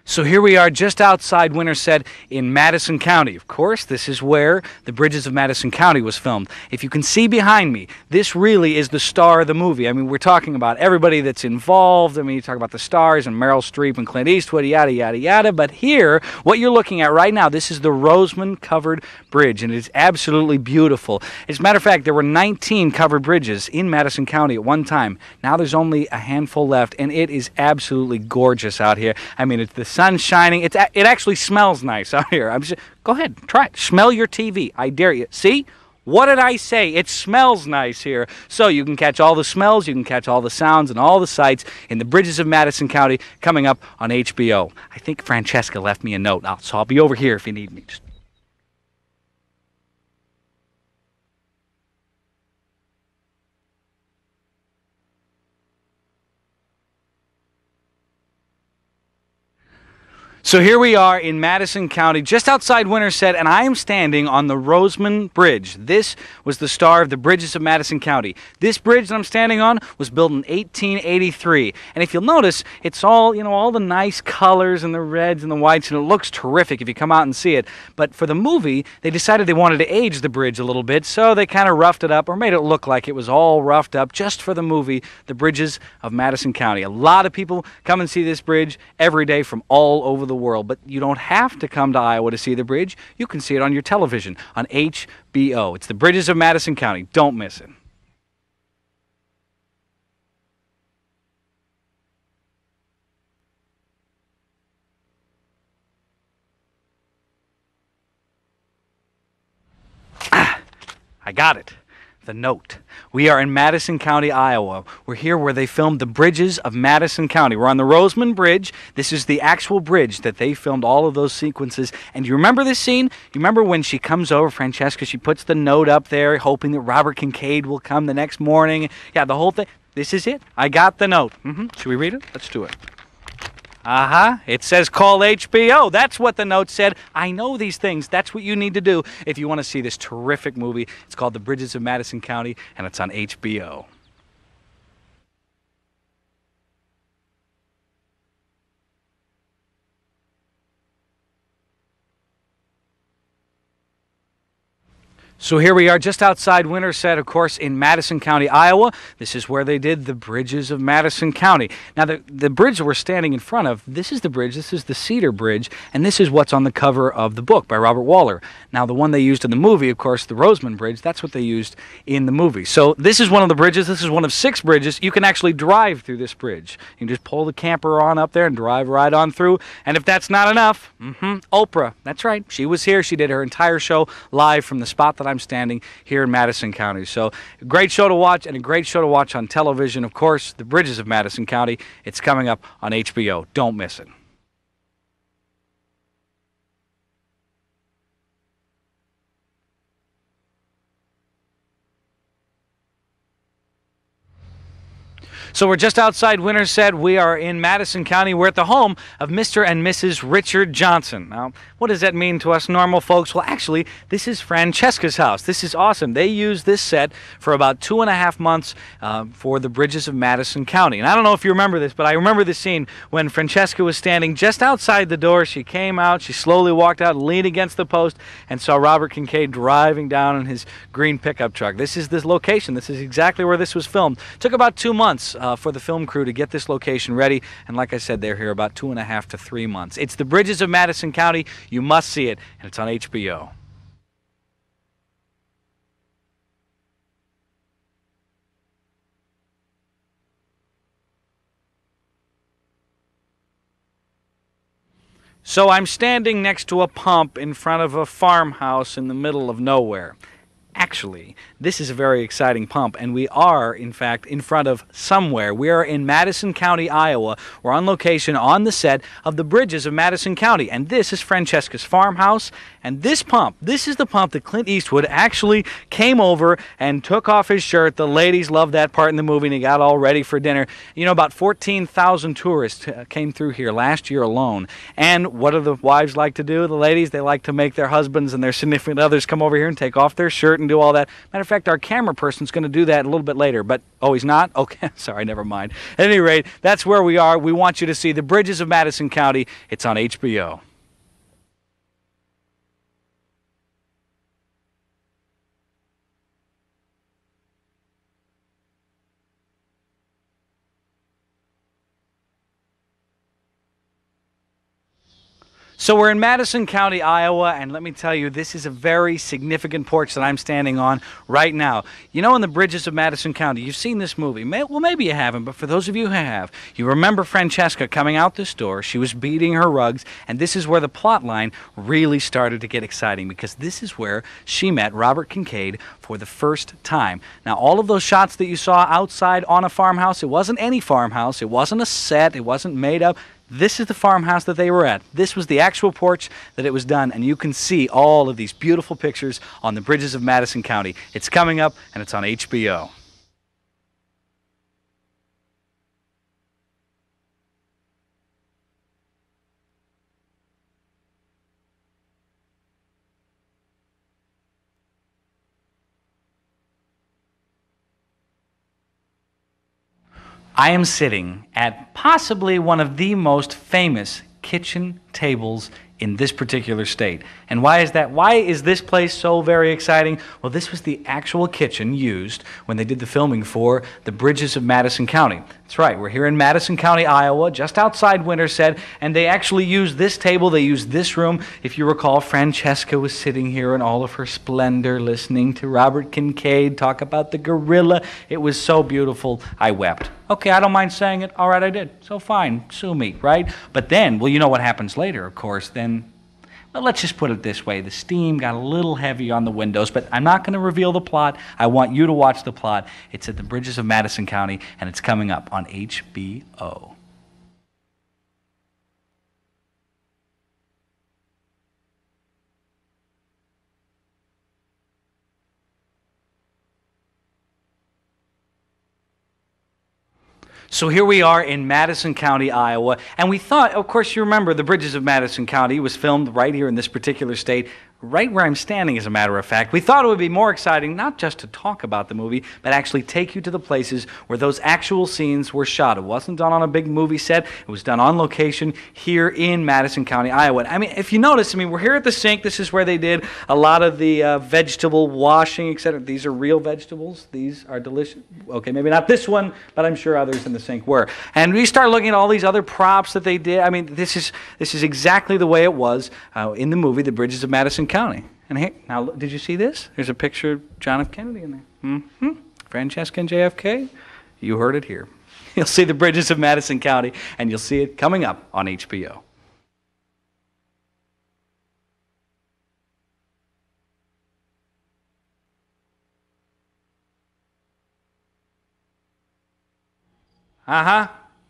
So here we are just outside Winterset in Madison County. Of course, this is where the Bridges of Madison County was filmed. If you can see behind me, this really is the star of the movie. I mean, we're talking about everybody that's involved. I mean, you talk about the stars and Meryl Streep and Clint Eastwood, yada, yada, yada. But here, what you're looking at right now, this is the Roseman-covered bridge, and it's absolutely beautiful. As a matter of fact, there were 19 covered bridges in Madison County at one time. Now there's only a handful left, and it is absolutely gorgeous out here. I mean, it's the sun's shining. It actually smells nice out here. Go ahead, try it. Smell your TV. I dare you. See? What did I say? It smells nice here. So you can catch all the smells, you can catch all the sounds and all the sights in the Bridges of Madison County coming up on HBO. I think Francesca left me a note, so I'll be over here if you need me. So here we are in Madison County, just outside Winterset, and I am standing on the Roseman Bridge. This was the star of the Bridges of Madison County. This bridge that I'm standing on was built in 1883. And if you'll notice, it's all, all the nice colors and the reds and the whites, and it looks terrific if you come out and see it. But for the movie, they decided they wanted to age the bridge a little bit, so they kind of roughed it up or made it look like it was all roughed up just for the movie, The Bridges of Madison County. A lot of people come and see this bridge every day from all over the world, but you don't have to come to Iowa to see the bridge. You can see it on your television on HBO. It's the Bridges of Madison County. Don't miss it. I got it. The note. We are in Madison County, Iowa. We're here where they filmed the Bridges of Madison County. We're on the Roseman Bridge. This is the actual bridge that they filmed all of those sequences. And do you remember this scene? You remember when she comes over, Francesca, she puts the note up there, hoping that Robert Kincaid will come the next morning. Yeah, the whole thing. This is it. I got the note. Should we read it? Let's do it. It says call HBO. That's what the note said. I know these things. That's what you need to do if you want to see this terrific movie. It's called The Bridges of Madison County, and it's on HBO. So here we are just outside Winterset, of course, in Madison County, Iowa. This is where they did the Bridges of Madison County. Now, the bridge that we're standing in front of, this is the bridge, this is the Cedar Bridge, and this is what's on the cover of the book by Robert Waller. Now, the one they used in the movie, of course, the Roseman Bridge, that's what they used in the movie. So this is one of the bridges, this is one of 6 bridges. You can actually drive through this bridge. You can just pull the camper on up there and drive right on through. And if that's not enough, Oprah, that's right, she was here. She did her entire show live from the spot that I'm standing here in Madison County. So a great show to watch, and a great show to watch on television. Of course, The Bridges of Madison County. It's coming up on HBO. Don't miss it. So we're just outside Winterset. We are in Madison County. We're at the home of Mr. and Mrs. Richard Johnson. Now, what does that mean to us normal folks? Well, actually, this is Francesca's house. This is awesome. They used this set for about 2.5 months for the Bridges of Madison County. And I don't know if you remember this, but I remember the scene when Francesca was standing just outside the door. She came out, she slowly walked out, leaned against the post, and saw Robert Kincaid driving down in his green pickup truck. This is this location. This is exactly where this was filmed. It took about 2 months for the film crew to get this location ready, and like I said, they're here about 2.5 to 3 months. It's the Bridges of Madison County. You must see it, and it's on HBO. So I'm standing next to a pump in front of a farmhouse in the middle of nowhere. Actually, this is a very exciting pump, and we are, in fact, in front of somewhere. We are in Madison County, Iowa. We're on location on the set of the Bridges of Madison County, and this is Francesca's farmhouse. And this pump, this is the pump that Clint Eastwood actually came over and took off his shirt. The ladies loved that part in the movie, and he got all ready for dinner. You know, about 14,000 tourists came through here last year alone. And what do the wives like to do? The ladies, they like to make their husbands and their significant others come over here and take off their shirt insert and do all that. Matter of fact, our camera person's going to do that a little bit later, but, oh, he's not? Okay, sorry, never mind. At any rate, that's where we are. We want you to see The Bridges of Madison County. It's on HBO. So we're in Madison County, Iowa, and let me tell you, this is a very significant porch that I'm standing on right now. You know, in The Bridges of Madison County, you've seen this movie. Well, maybe you haven't, but for those of you who have, you remember Francesca coming out this door. She was beating her rugs, and this is where the plot line really started to get exciting, because this is where she met Robert Kincaid for the first time. Now, all of those shots that you saw outside on a farmhouse, it wasn't any farmhouse. It wasn't a set. It wasn't made up. This is the farmhouse that they were at. This was the actual porch that it was done, and you can see all of these beautiful pictures on the Bridges of Madison County. It's coming up, and it's on HBO. I am sitting at possibly one of the most famous kitchen tables in this particular state. And why is that? Why is this place so very exciting? Well, this was the actual kitchen used when they did the filming for The Bridges of Madison County. That's right, we're here in Madison County, Iowa, just outside Winterset, and they actually used this table, they used this room. If you recall, Francesca was sitting here in all of her splendor, listening to Robert Kincaid talk about the gorilla. It was so beautiful, I wept. Okay, I don't mind saying it. All right, I did. So fine, sue me, right? But then, well, you know what happens later, of course. Then, well, let's just put it this way. The steam got a little heavy on the windows, but I'm not going to reveal the plot. I want you to watch the plot. It's at the Bridges of Madison County, and it's coming up on HBO. So here we are in Madison County, Iowa, and we thought, of course, you remember The Bridges of Madison County was filmed right here in this particular state, right where I'm standing, as a matter of fact. We thought it would be more exciting not just to talk about the movie, but actually take you to the places where those actual scenes were shot. It wasn't done on a big movie set. It was done on location here in Madison County, Iowa. I mean, if you notice, we're here at the sink. This is where they did a lot of the vegetable washing, etc. These are real vegetables. These are delicious. Okay, maybe not this one, but I'm sure others in the sink were. And we start looking at all these other props that they did. This is exactly the way it was in the movie The Bridges of Madison County. And hey, now, did you see this? There's a picture of John F. Kennedy in there. Francesca and JFK. You heard it here. You'll see The Bridges of Madison County, and you'll see it coming up on HBO.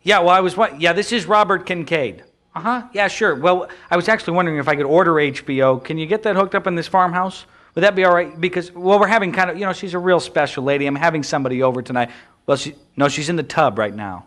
Yeah, well, this is Robert Kincaid. Yeah, sure. Well, I was actually wondering if I could order HBO. Can you get that hooked up in this farmhouse? Would that be all right? Because, well, we're having kind of, she's a real special lady. I'm having somebody over tonight. Well, she's in the tub right now.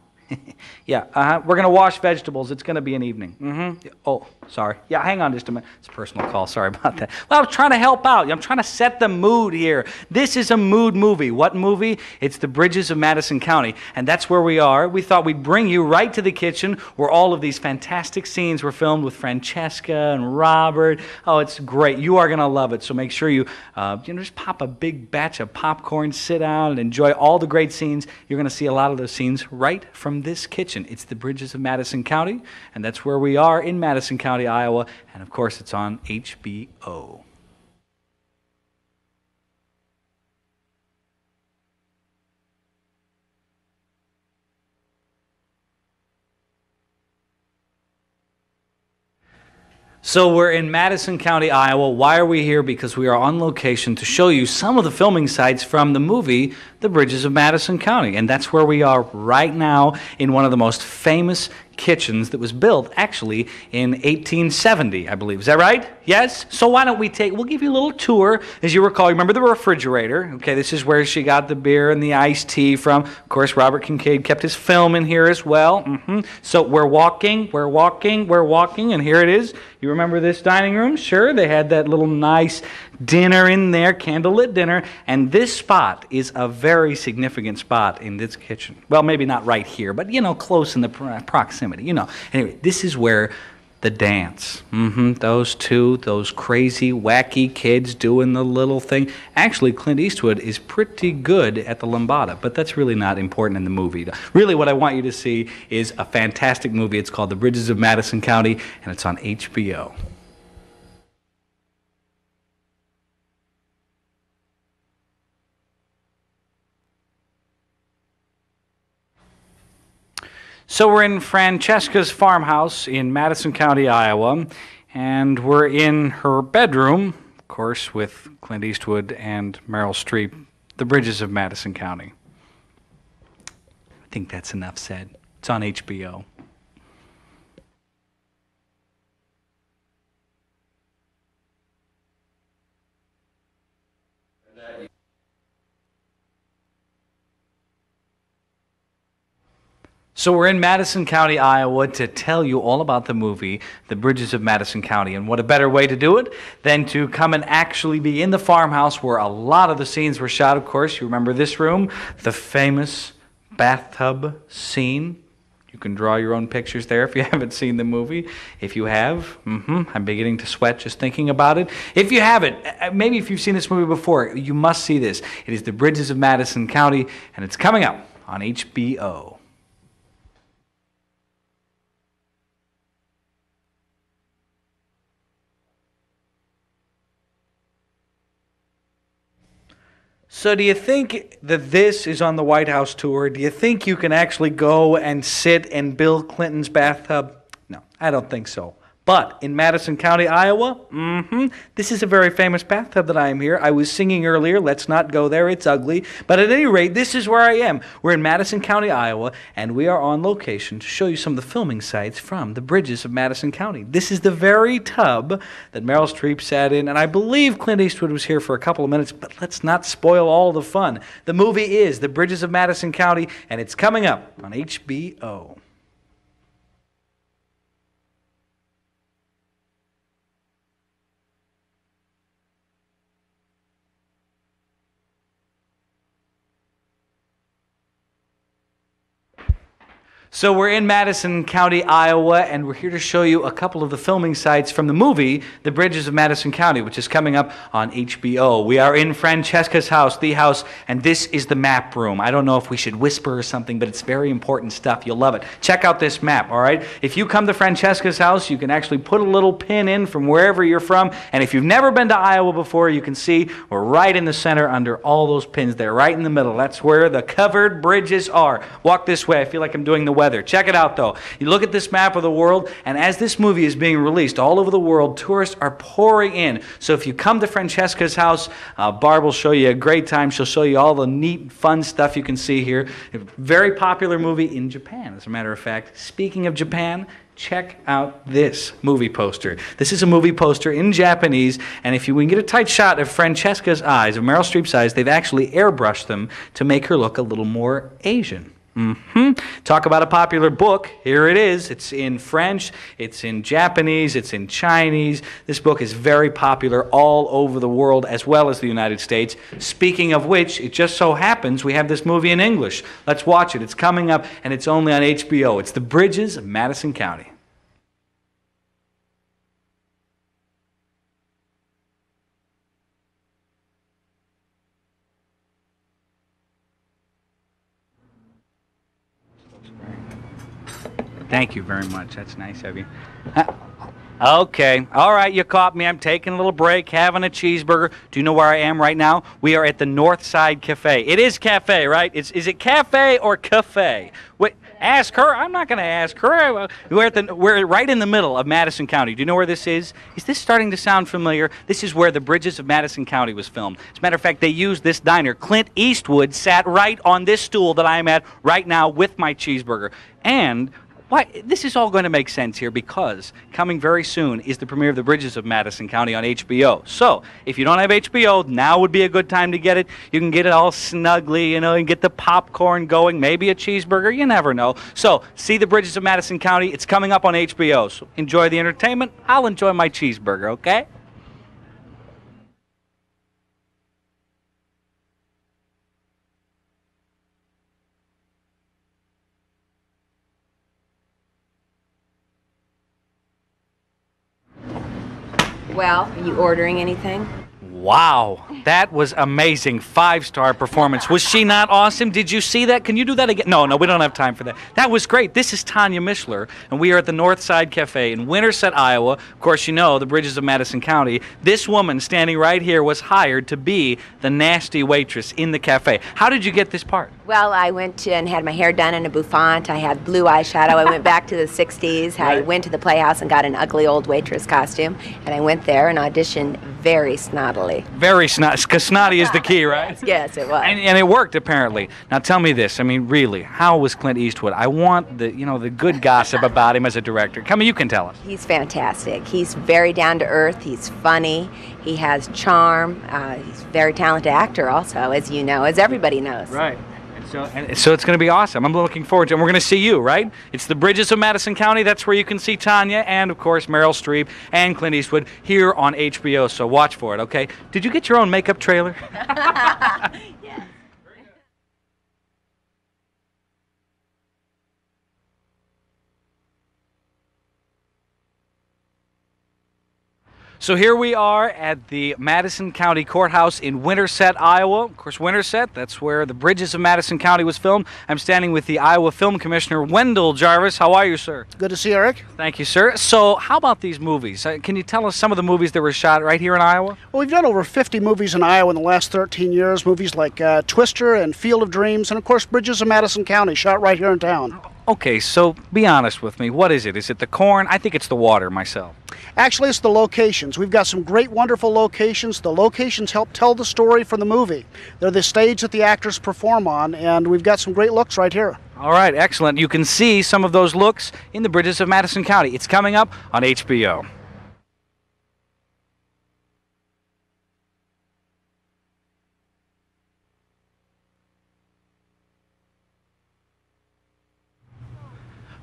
Yeah, we're going to wash vegetables. It's going to be an evening. Oh, sorry. Yeah, hang on just a minute. It's a personal call. Sorry about that. Well, I was trying to help out. I'm trying to set the mood here. This is a mood movie. What movie? It's The Bridges of Madison County, and that's where we are. We thought we'd bring you right to the kitchen where all of these fantastic scenes were filmed with Francesca and Robert. Oh, it's great. You are going to love it, so make sure you just pop a big batch of popcorn, sit down, and enjoy all the great scenes. You're going to see a lot of those scenes right from this kitchen. It's The Bridges of Madison County, and that's where we are in Madison County, Iowa, and of course it's on HBO. So we're in Madison County, Iowa. Why are we here? Because we are on location to show you some of the filming sites from the movie The Bridges of Madison County. And that's where we are right now in one of the most famous kitchens that was built actually in 1870, I believe. Is that right? Yes? So why don't we'll give you a little tour. As you recall, remember the refrigerator? Okay, this is where she got the beer and the iced tea from. Of course, Robert Kincaid kept his film in here as well. So we're walking, and here it is. You remember this dining room? Sure, they had that little nice dinner in there, candlelit dinner, and this spot is a very significant spot in this kitchen. Well, maybe not right here, but, close in the proximity, Anyway, this is where the dance. Those crazy, wacky kids doing the little thing. Actually, Clint Eastwood is pretty good at the lambada, but that's really not important in the movie. Really, what I want you to see is a fantastic movie. It's called The Bridges of Madison County, and it's on HBO. So we're in Francesca's farmhouse in Madison County, Iowa, and we're in her bedroom, of course, with Clint Eastwood and Meryl Streep, The Bridges of Madison County. I think that's enough said. It's on HBO. So we're in Madison County, Iowa, to tell you all about the movie, The Bridges of Madison County. And what a better way to do it than to come and actually be in the farmhouse where a lot of the scenes were shot, of course. You remember this room, the famous bathtub scene. You can draw your own pictures there if you haven't seen the movie. If you have, I'm beginning to sweat just thinking about it. If you haven't, maybe if you've seen this movie before, you must see this. It is The Bridges of Madison County, and it's coming up on HBO. So do you think that this is on the White House tour? Do you think you can actually go and sit in Bill Clinton's bathtub? No, I don't think so. But in Madison County, Iowa, this is a very famous bathtub that I am here. I was singing earlier, let's not go there, it's ugly. But at any rate, this is where I am. We're in Madison County, Iowa, and we are on location to show you some of the filming sites from The Bridges of Madison County. This is the very tub that Meryl Streep sat in, and I believe Clint Eastwood was here for a couple of minutes, but let's not spoil all the fun. The movie is The Bridges of Madison County, and it's coming up on HBO. So we're in Madison County, Iowa, and we're here to show you a couple of the filming sites from the movie, The Bridges of Madison County, which is coming up on HBO. We are in Francesca's house, the house, and this is the map room. I don't know if we should whisper or something, but it's very important stuff. You'll love it. Check out this map, all right? If you come to Francesca's house, you can actually put a little pin in from wherever you're from, and if you've never been to Iowa before, you can see we're right in the center under all those pins there, right in the middle. That's where the covered bridges are. Walk this way. I feel like I'm doing the weather. Check it out, though. You look at this map of the world, and as this movie is being released all over the world, tourists are pouring in. So if you come to Francesca's house, Barb will show you a great time. She'll show you all the neat, fun stuff you can see here. A very popular movie in Japan, as a matter of fact. Speaking of Japan, check out this movie poster. This is a movie poster in Japanese, and if you can get a tight shot of Francesca's eyes, of Meryl Streep's eyes, they've actually airbrushed them to make her look a little more Asian. Talk about a popular book. Here it is. It's in French, it's in Japanese, it's in Chinese. This book is very popular all over the world as well as the United States. Speaking of which, it just so happens we have this movie in English. Let's watch it. It's coming up and it's only on HBO. It's The Bridges of Madison County. Thank you very much. That's nice of you. Okay. All right, you caught me. I'm taking a little break, having a cheeseburger. Do you know where I am right now? We are at the Northside Cafe. It is cafe, right? Is it cafe or cafe? Wait, ask her. I'm not going to ask her. We're right in the middle of Madison County. Do you know where this is? Is this starting to sound familiar? This is where The Bridges of Madison County was filmed. As a matter of fact, they used this diner. Clint Eastwood sat right on this stool that I'm at right now with my cheeseburger. And why, this is all going to make sense here because coming very soon is the premiere of The Bridges of Madison County on HBO. So if you don't have HBO, now would be a good time to get it. You can get it all snugly, and get the popcorn going, maybe a cheeseburger, you never know. So see The Bridges of Madison County. It's coming up on HBO. So enjoy the entertainment. I'll enjoy my cheeseburger, okay? Well, are you ordering anything? Wow, that was amazing. 5-star performance. Was she not awesome? Did you see that? Can you do that again? No, we don't have time for that. That was great. This is Tanya Mishler, and we are at the Northside Cafe in Winterset, Iowa. Of course, you know, the Bridges of Madison County. This woman standing right here was hired to be the nasty waitress in the cafe. How did you get this part? Well, I went and had my hair done in a bouffant. I had blue eyeshadow. I went back to the 60s. I Right. went to the Playhouse and got an ugly old waitress costume. And I went there and auditioned very snottily. Very snotty, because snotty is the key, right? Yes, it was. And it worked, apparently. Now tell me this. I mean, really, how was Clint Eastwood? I want the good gossip about him as a director. Come on, you can tell us. He's fantastic. He's very down to earth. He's funny. He has charm. He's a very talented actor also, as you know, as everybody knows. Right. So it's going to be awesome. I'm looking forward to it. And we're going to see you, right? It's the Bridges of Madison County. That's where you can see Tanya and, of course, Meryl Streep and Clint Eastwood here on HBO. So watch for it, okay? Did you get your own makeup trailer? Yes. So here we are at the Madison County Courthouse in Winterset, Iowa. Of course, Winterset, that's where the Bridges of Madison County was filmed. I'm standing with the Iowa Film Commissioner, Wendol Jarvis. How are you, sir? Good to see you, Eric. Thank you, sir. So how about these movies? Can you tell us some of the movies that were shot right here in Iowa? Well, we've done over 50 movies in Iowa in the last 13 years. Movies like Twister and Field of Dreams, and of course, Bridges of Madison County, shot right here in town. Okay, so be honest with me. What is it? Is it the corn? I think it's the water myself. Actually, it's the locations. We've got some great, wonderful locations. The locations help tell the story for the movie. They're the stage that the actors perform on, and we've got some great looks right here. All right, excellent. You can see some of those looks in the Bridges of Madison County. It's coming up on HBO.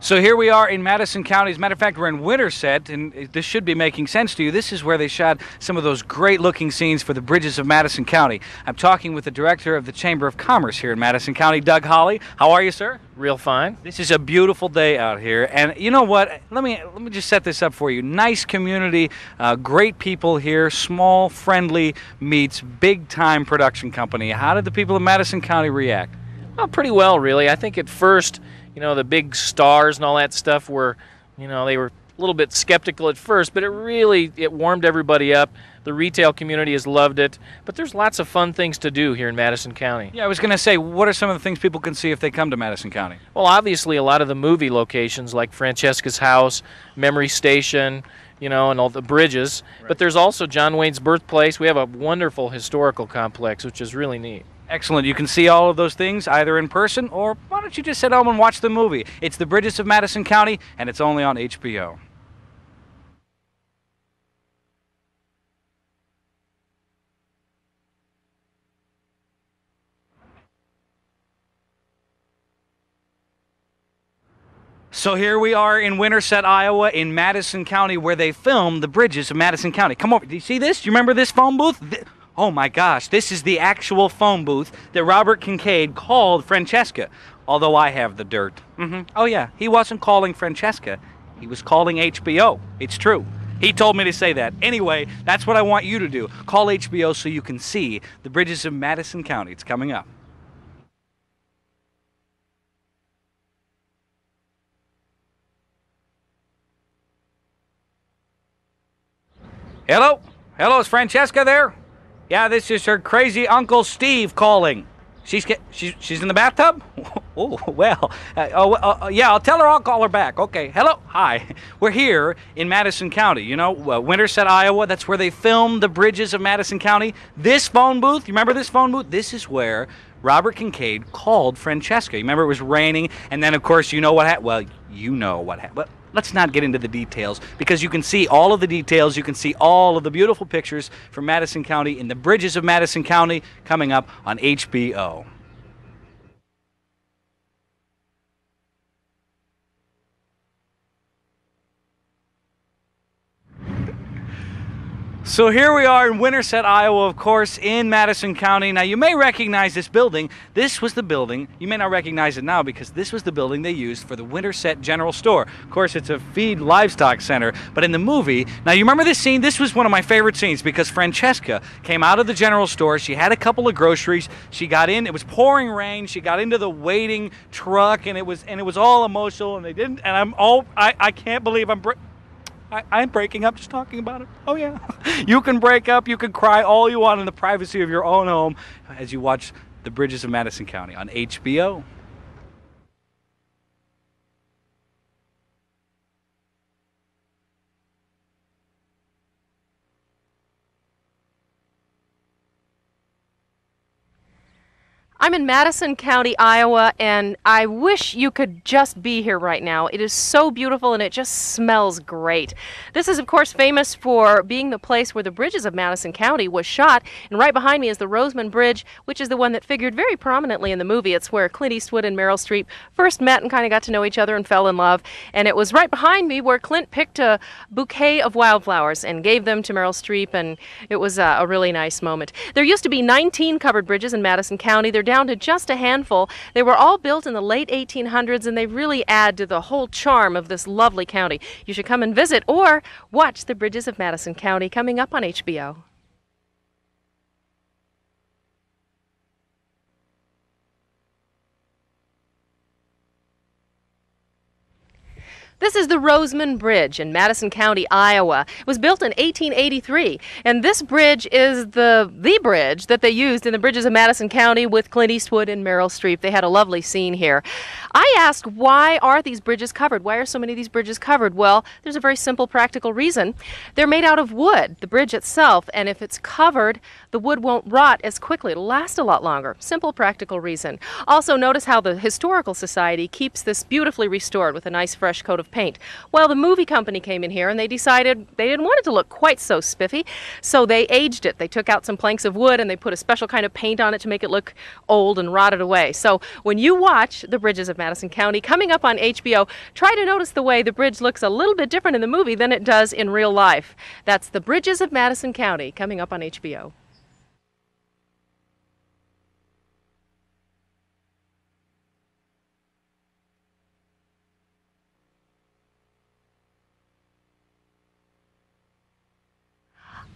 So here we are in Madison County. As a matter of fact, we're in Winterset, and this should be making sense to you. This is where they shot some of those great-looking scenes for the Bridges of Madison County. I'm talking with the director of the Chamber of Commerce here in Madison County, Doug Hawley. How are you, sir? Real fine. This is a beautiful day out here, and you know what? Let me just set this up for you. Nice community, great people here, small, friendly meets, big-time production company. How did the people of Madison County react? Well, pretty well, really. I think at first, the big stars and all that stuff were, they were a little bit skeptical at first, but it warmed everybody up. The retail community has loved it, but there's lots of fun things to do here in Madison County. Yeah, I was going to say, what are some of the things people can see if they come to Madison County? Well, obviously, a lot of the movie locations like Francesca's House, Memory Station, and all the bridges, Right. But there's also John Wayne's birthplace. We have a wonderful historical complex, which is really neat. Excellent. You can see all of those things either in person, or why don't you just sit home and watch the movie? It's the Bridges of Madison County, and it's only on HBO. So here we are in Winterset, Iowa, in Madison County, where they filmed the Bridges of Madison County. Come over. Do you see this? Do you remember this phone booth? Oh my gosh, this is the actual phone booth that Robert Kincaid called Francesca, although I have the dirt. Oh yeah, he wasn't calling Francesca, he was calling HBO. It's true. He told me to say that. Anyway, that's what I want you to do. Call HBO so you can see the Bridges of Madison County. It's coming up. Hello? Hello, is Francesca there? Yeah, this is her crazy Uncle Steve calling. She's in the bathtub? Oh, well. Yeah, I'll tell her I'll call her back. Okay, hello? Hi. We're here in Madison County, Winterset, Iowa. That's where they filmed the Bridges of Madison County. This phone booth, you remember this phone booth? This is where Robert Kincaid called Francesca. You remember it was raining, and then, of course, you know what happened? Well, you know what happened. Let's not get into the details, because you can see all of the details. You can see all of the beautiful pictures from Madison County in the Bridges of Madison County coming up on HBO. So here we are in Winterset, Iowa, of course, in Madison County. Now, you may recognize this building. This was the building. You may not recognize it now because this was the building they used for the Winterset General Store. Of course, it's a feed livestock center, but in the movie, now you remember this scene? This was one of my favorite scenes because Francesca came out of the general store. She had a couple of groceries. She got in. It was pouring rain. She got into the waiting truck, and it was all emotional. And they didn't. And I can't believe I'm breaking up just talking about it. Oh, yeah. You can break up, you can cry all you want in the privacy of your own home as you watch The Bridges of Madison County on HBO. I'm in Madison County, Iowa, and I wish you could just be here right now. It is so beautiful and it just smells great. This is, of course, famous for being the place where the Bridges of Madison County was shot, and right behind me is the Roseman Bridge, which is the one that figured very prominently in the movie. It's where Clint Eastwood and Meryl Streep first met and kind of got to know each other and fell in love, and it was right behind me where Clint picked a bouquet of wildflowers and gave them to Meryl Streep, and it was a really nice moment. There used to be 19 covered bridges in Madison County. They're down to just a handful. They were all built in the late 1800s, and they really add to the whole charm of this lovely county. You should come and visit or watch The Bridges of Madison County coming up on HBO. This is the Roseman Bridge in Madison County, Iowa. It was built in 1883, and this bridge is the bridge that they used in the Bridges of Madison County with Clint Eastwood and Meryl Streep. They had a lovely scene here. I asked, why are these bridges covered? Why are so many of these bridges covered? Well, there's a very simple practical reason. They're made out of wood, the bridge itself, and if it's covered, the wood won't rot as quickly. It'll last a lot longer. Simple practical reason. Also, notice how the Historical Society keeps this beautifully restored with a nice fresh coat of paint. Well, the movie company came in here and they decided they didn't want it to look quite so spiffy, so they aged it. They took out some planks of wood and they put a special kind of paint on it to make it look old and rotted away. So when you watch The Bridges of Madison County coming up on HBO, try to notice the way the bridge looks a little bit different in the movie than it does in real life. That's The Bridges of Madison County coming up on HBO.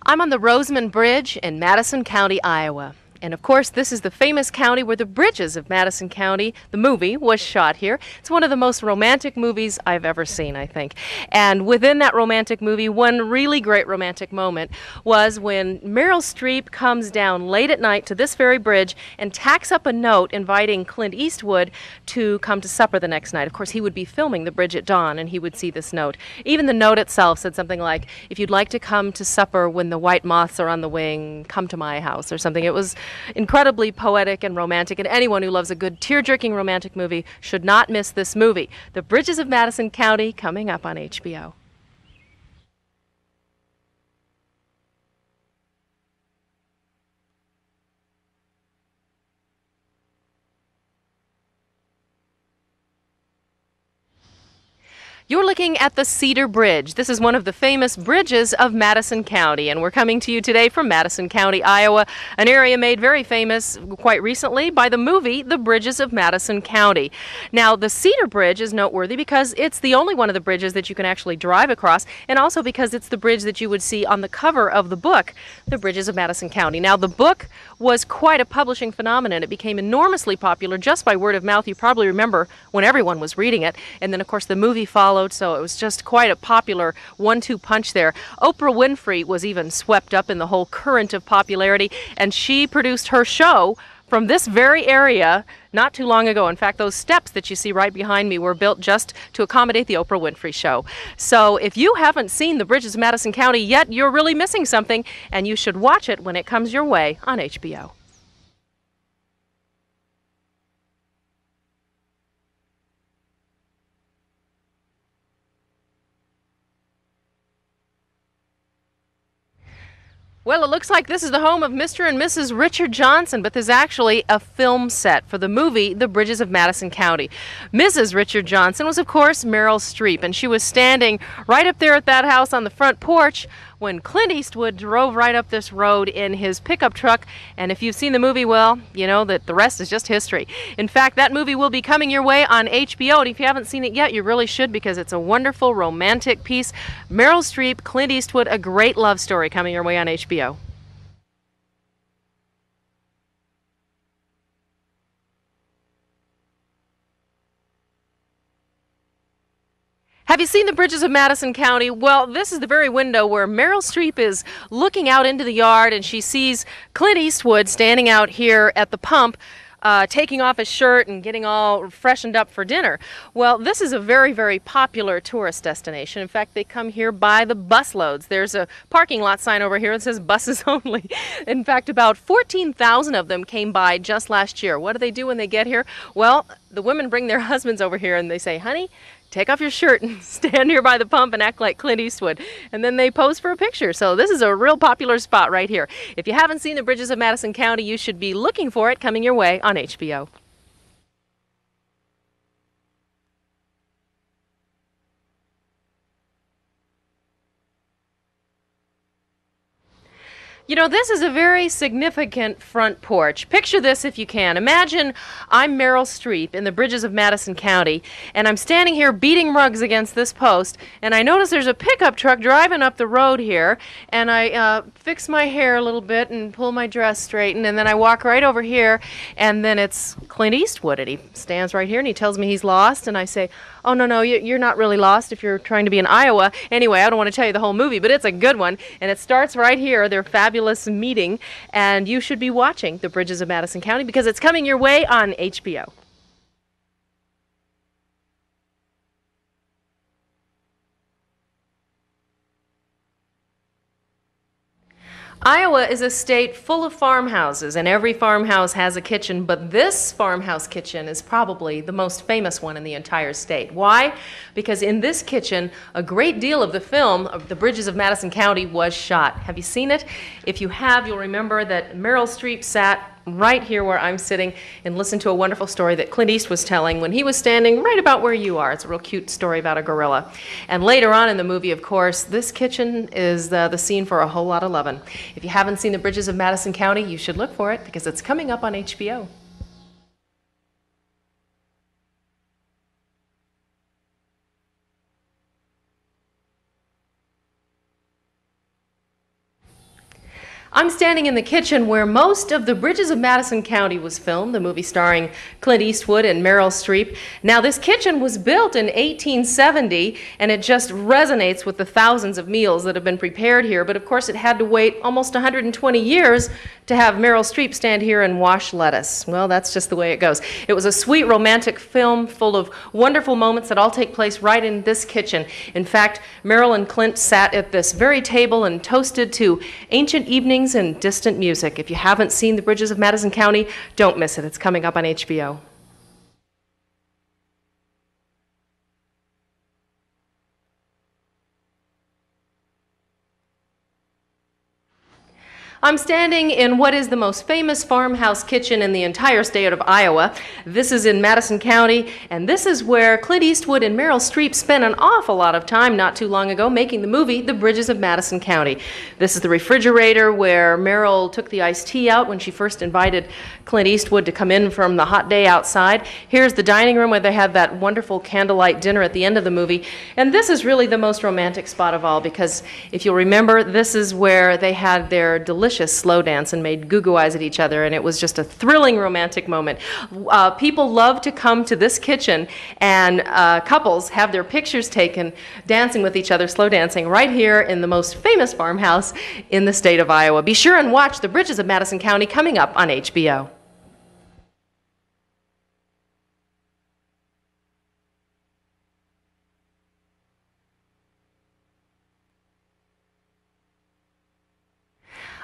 I'm on the Roseman Bridge in Madison County, Iowa. And of course, this is the famous county where The Bridges of Madison County, the movie, was shot here. It's one of the most romantic movies I've ever seen, I think. And within that romantic movie, one really great romantic moment was when Meryl Streep comes down late at night to this very bridge and tacks up a note inviting Clint Eastwood to come to supper the next night. Of course, he would be filming The Bridge at dawn, and he would see this note. Even the note itself said something like, "If you'd like to come to supper when the white moths are on the wing, come to my house," or something. It was incredibly poetic and romantic, and anyone who loves a good tear-jerking romantic movie should not miss this movie. The Bridges of Madison County, coming up on HBO. You're looking at the Cedar Bridge. This is one of the famous bridges of Madison County, and we're coming to you today from Madison County, Iowa, an area made very famous quite recently by the movie The Bridges of Madison County. Now, the Cedar Bridge is noteworthy because it's the only one of the bridges that you can actually drive across, and also because it's the bridge that you would see on the cover of the book, The Bridges of Madison County. Now, the book was quite a publishing phenomenon. It became enormously popular just by word of mouth. You probably remember when everyone was reading it, and then, of course, the movie followed. So it was just quite a popular 1-2 punch there. Oprah Winfrey was even swept up in the whole current of popularity, and she produced her show from this very area not too long ago. In fact, those steps that you see right behind me were built just to accommodate the Oprah Winfrey show. So if you haven't seen The Bridges of Madison County yet, you're really missing something, and you should watch it when it comes your way on HBO. Well, it looks like this is the home of Mr. and Mrs. Richard Johnson, but there's actually a film set for the movie The Bridges of Madison County. Mrs. Richard Johnson was, of course, Meryl Streep, and she was standing right up there at that house on the front porch when Clint Eastwood drove right up this road in his pickup truck. And if you've seen the movie, well, you know that the rest is just history. In fact, that movie will be coming your way on HBO. And if you haven't seen it yet, you really should, because it's a wonderful romantic piece. Meryl Streep, Clint Eastwood, a great love story coming your way on HBO. Have you seen the Bridges of Madison County? Well, this is the very window where Meryl Streep is looking out into the yard, and she sees Clint Eastwood standing out here at the pump, taking off his shirt and getting all freshened up for dinner. Well, this is a very, very popular tourist destination. In fact, they come here by the busloads. There's a parking lot sign over here that says buses only. In fact, about 14,000 of them came by just last year. What do they do when they get here? Well, the women bring their husbands over here and they say, honey, take off your shirt and stand here by the pump and act like Clint Eastwood. And then they pose for a picture. So this is a real popular spot right here. If you haven't seen the Bridges of Madison County, you should be looking for it coming your way on HBO. You know, this is a very significant front porch. Picture this if you can. Imagine I'm Meryl Streep in the Bridges of Madison County, and I'm standing here beating rugs against this post, and I notice there's a pickup truck driving up the road here, and I fix my hair a little bit and pull my dress straightened, and then I walk right over here, and then it's Clint Eastwood, and he stands right here, and he tells me he's lost, and I say, oh, no, you're not really lost if you're trying to be in Iowa. Anyway, I don't want to tell you the whole movie, but it's a good one, and it starts right here. They're fabulous meeting, and you should be watching the Bridges of Madison County because it's coming your way on HBO. Iowa is a state full of farmhouses, and every farmhouse has a kitchen, but this farmhouse kitchen is probably the most famous one in the entire state. Why? Because in this kitchen, a great deal of the film of the Bridges of Madison County was shot. Have you seen it? If you have, you'll remember that Meryl Streep sat right here where I'm sitting and listened to a wonderful story that Clint Eastwood was telling when he was standing right about where you are. It's a real cute story about a gorilla. And later on in the movie, of course, this kitchen is the scene for a whole lot of lovin'. If you haven't seen the Bridges of Madison County, you should look for it because it's coming up on HBO. I'm standing in the kitchen where most of the Bridges of Madison County was filmed, the movie starring Clint Eastwood and Meryl Streep. Now, this kitchen was built in 1870, and it just resonates with the thousands of meals that have been prepared here. But of course, it had to wait almost 120 years to have Meryl Streep stand here and wash lettuce. Well, that's just the way it goes. It was a sweet romantic film full of wonderful moments that all take place right in this kitchen. In fact, Meryl and Clint sat at this very table and toasted to ancient evenings and distant music. If you haven't seen the Bridges of Madison County, don't miss it. It's coming up on HBO. I'm standing in what is the most famous farmhouse kitchen in the entire state of Iowa. This is in Madison County, and this is where Clint Eastwood and Meryl Streep spent an awful lot of time not too long ago making the movie The Bridges of Madison County. This is the refrigerator where Meryl took the iced tea out when she first invited Clint Eastwood to come in from the hot day outside. Here's the dining room where they had that wonderful candlelight dinner at the end of the movie. And this is really the most romantic spot of all because if you'll remember, this is where they had their delicious slow dance and made goo-goo eyes at each other, and it was just a thrilling romantic moment. People love to come to this kitchen, and couples have their pictures taken dancing with each other, slow dancing, right here in the most famous farmhouse in the state of Iowa. Be sure and watch The Bridges of Madison County coming up on HBO.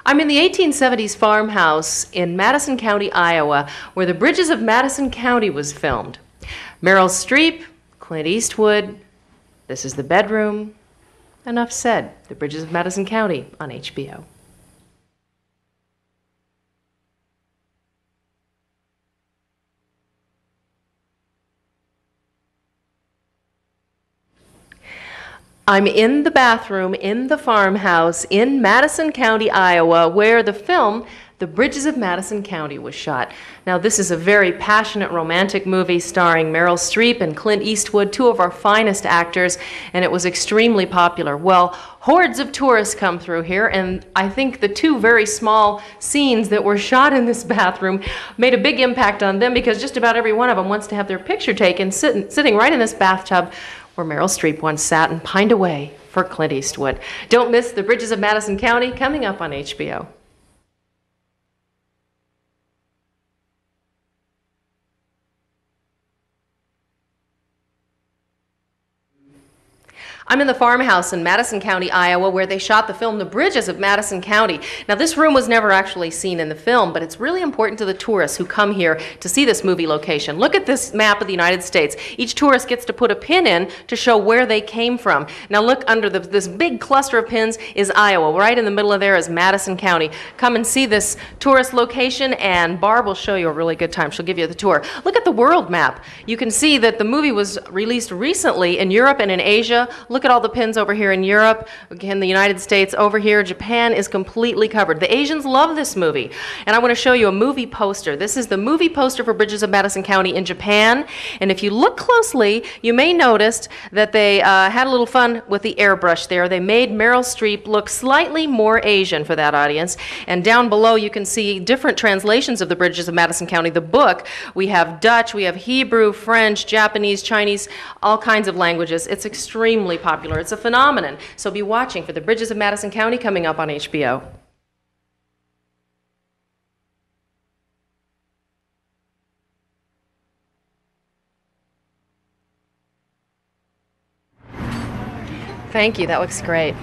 I'm in the 1870s farmhouse in Madison County, Iowa, where The Bridges of Madison County was filmed. Meryl Streep, Clint Eastwood, this is the bedroom. Enough said. The Bridges of Madison County on HBO. I'm in the bathroom in the farmhouse in Madison County, Iowa, where the film The Bridges of Madison County was shot. Now, this is a very passionate romantic movie starring Meryl Streep and Clint Eastwood, two of our finest actors, and it was extremely popular. Well, hordes of tourists come through here, and I think the two very small scenes that were shot in this bathroom made a big impact on them, because just about every one of them wants to have their picture taken sitting right in this bathtub where Meryl Streep once sat and pined away for Clint Eastwood. Don't miss The Bridges of Madison County, coming up on HBO. I'm in the farmhouse in Madison County, Iowa, where they shot the film The Bridges of Madison County. Now, this room was never actually seen in the film, but it's really important to the tourists who come here to see this movie location. Look at this map of the United States. Each tourist gets to put a pin in to show where they came from. Now, look under this big cluster of pins is Iowa. Right in the middle of there is Madison County. Come and see this tourist location, and Barb will show you a really good time. She'll give you the tour. Look at the world map. You can see that the movie was released recently in Europe and in Asia. Look at all the pins over here in Europe, again the United States over here. Japan is completely covered. The Asians love this movie. And I want to show you a movie poster. This is the movie poster for Bridges of Madison County in Japan. And if you look closely, you may notice that they had a little fun with the airbrush there. They made Meryl Streep look slightly more Asian for that audience. And down below you can see different translations of the Bridges of Madison County, the book. We have Dutch, we have Hebrew, French, Japanese, Chinese, all kinds of languages. It's extremely popular. It's a phenomenon. So be watching for The Bridges of Madison County, coming up on HBO. Thank you. That looks great.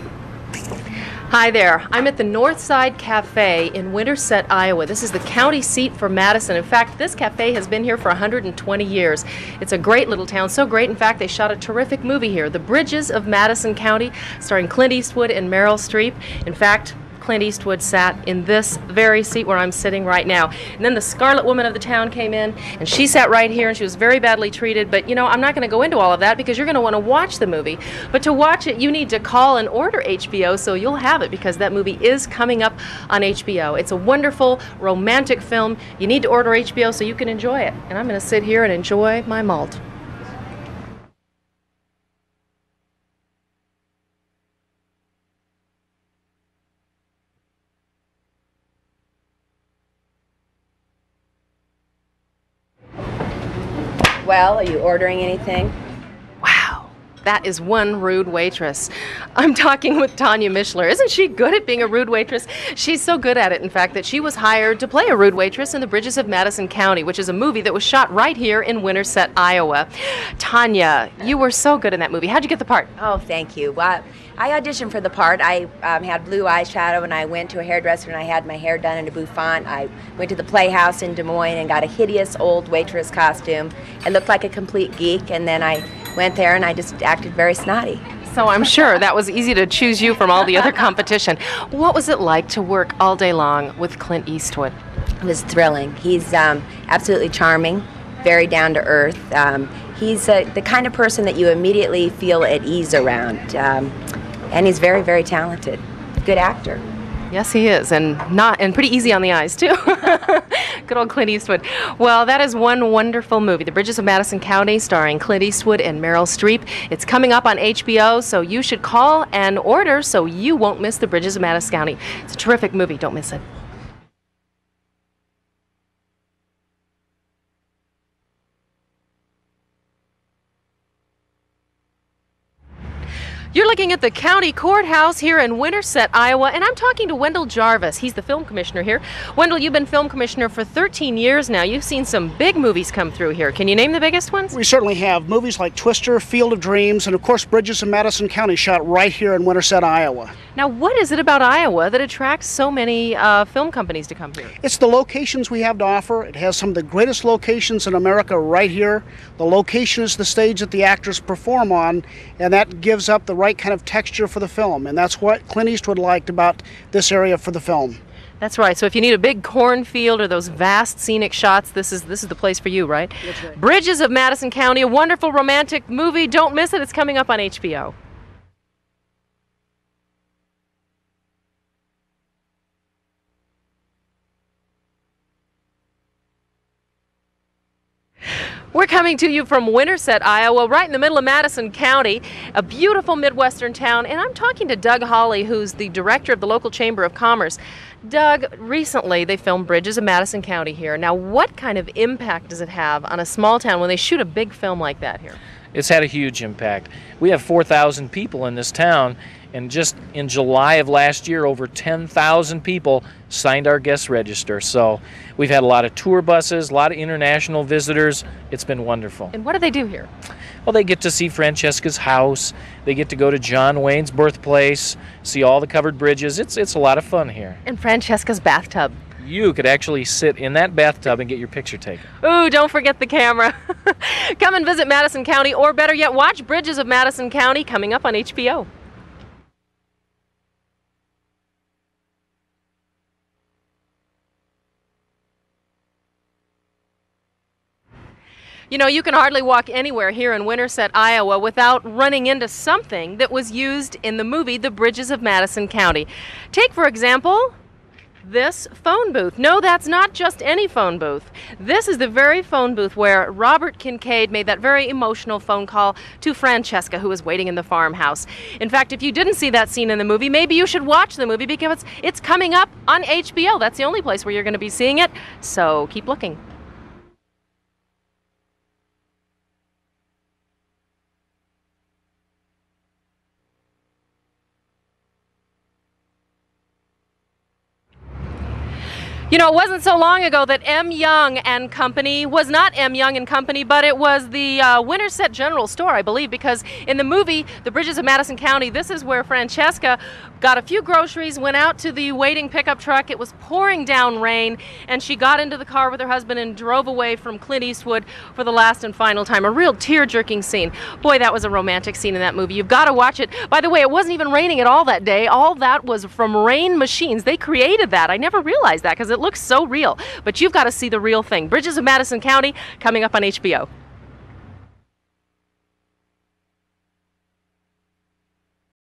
Hi there. I'm at the Northside Cafe in Winterset, Iowa. This is the county seat for Madison. In fact, this cafe has been here for 120 years. It's a great little town, so great, in fact, they shot a terrific movie here, The Bridges of Madison County, starring Clint Eastwood and Meryl Streep. In fact, Clint Eastwood sat in this very seat where I'm sitting right now. And then the Scarlet Woman of the town came in, and she sat right here, and she was very badly treated. But, you know, I'm not going to go into all of that because you're going to want to watch the movie. But to watch it, you need to call and order HBO, so you'll have it, because that movie is coming up on HBO. It's a wonderful, romantic film. You need to order HBO so you can enjoy it. And I'm going to sit here and enjoy my malt. Well, are you ordering anything? Wow, that is one rude waitress. I'm talking with Tanya Mishler. Isn't she good at being a rude waitress? She's so good at it, in fact, that she was hired to play a rude waitress in The Bridges of Madison County, which is a movie that was shot right here in Winterset, Iowa. Tanya, you were so good in that movie. How'd you get the part? Oh, thank you. Well, I auditioned for the part. I had blue eyeshadow, and I went to a hairdresser, and I had my hair done in a bouffant. I went to the Playhouse in Des Moines and got a hideous old waitress costume. I looked like a complete geek, and then I went there and I just acted very snotty. So I'm sure that was easy to choose you from all the other competition. What was it like to work all day long with Clint Eastwood? It was thrilling. He's absolutely charming, very down to earth. He's the kind of person that you immediately feel at ease around. And he's very, very talented. Good actor. Yes, he is, and pretty easy on the eyes, too. Good old Clint Eastwood. Well, that is one wonderful movie, The Bridges of Madison County, starring Clint Eastwood and Meryl Streep. It's coming up on HBO, so you should call and order so you won't miss The Bridges of Madison County. It's a terrific movie. Don't miss it. You're looking at the county courthouse here in Winterset, Iowa, and I'm talking to Wendol Jarvis. He's the film commissioner here. Wendell, you've been film commissioner for 13 years now. You've seen some big movies come through here. Can you name the biggest ones? We certainly have. Movies like Twister, Field of Dreams, and of course Bridges of Madison County, shot right here in Winterset, Iowa. Now, what is it about Iowa that attracts so many film companies to come here? It's the locations we have to offer. It has some of the greatest locations in America right here. The location is the stage that the actors perform on, and that gives up the right kind of texture for the film. And that's what Clint Eastwood liked about this area for the film. That's right. So if you need a big cornfield or those vast scenic shots, this is the place for you, right? That's right. Bridges of Madison County, a wonderful romantic movie. Don't miss it. It's coming up on HBO. coming to you from Winterset, Iowa, right in the middle of Madison County, a beautiful Midwestern town. And I'm talking to Doug Hawley, who's the director of the local Chamber of Commerce. Doug, recently they filmed Bridges of Madison County here. Now, what kind of impact does it have on a small town when they shoot a big film like that here? It's had a huge impact. We have 4,000 people in this town, and just in July of last year, over 10,000 people signed our guest register. So we've had a lot of tour buses, a lot of international visitors. It's been wonderful. And what do they do here? Well, they get to see Francesca's house. They get to go to John Wayne's birthplace, see all the covered bridges. It's a lot of fun here. And Francesca's bathtub. You could actually sit in that bathtub and get your picture taken. Ooh, don't forget the camera. Come and visit Madison County, or better yet, watch Bridges of Madison County, coming up on HBO. You know, you can hardly walk anywhere here in Winterset, Iowa without running into something that was used in the movie The Bridges of Madison County. Take, for example, this phone booth. No, that's not just any phone booth. This is the very phone booth where Robert Kincaid made that very emotional phone call to Francesca, who was waiting in the farmhouse. In fact, if you didn't see that scene in the movie, maybe you should watch the movie because it's coming up on HBO. That's the only place where you're going to be seeing it, so keep looking. You know, it wasn't so long ago that M. Young and Company was not M. Young and Company, but it was the Winterset General Store, I believe, because in the movie, The Bridges of Madison County, this is where Francesca got a few groceries, went out to the waiting pickup truck. It was pouring down rain, and she got into the car with her husband and drove away from Clint Eastwood for the last and final time. A real tear-jerking scene. Boy, that was a romantic scene in that movie. You've got to watch it. By the way, it wasn't even raining at all that day. All that was from rain machines. They created that. I never realized that because it looks so real. But you've got to see the real thing. Bridges of Madison County, coming up on HBO.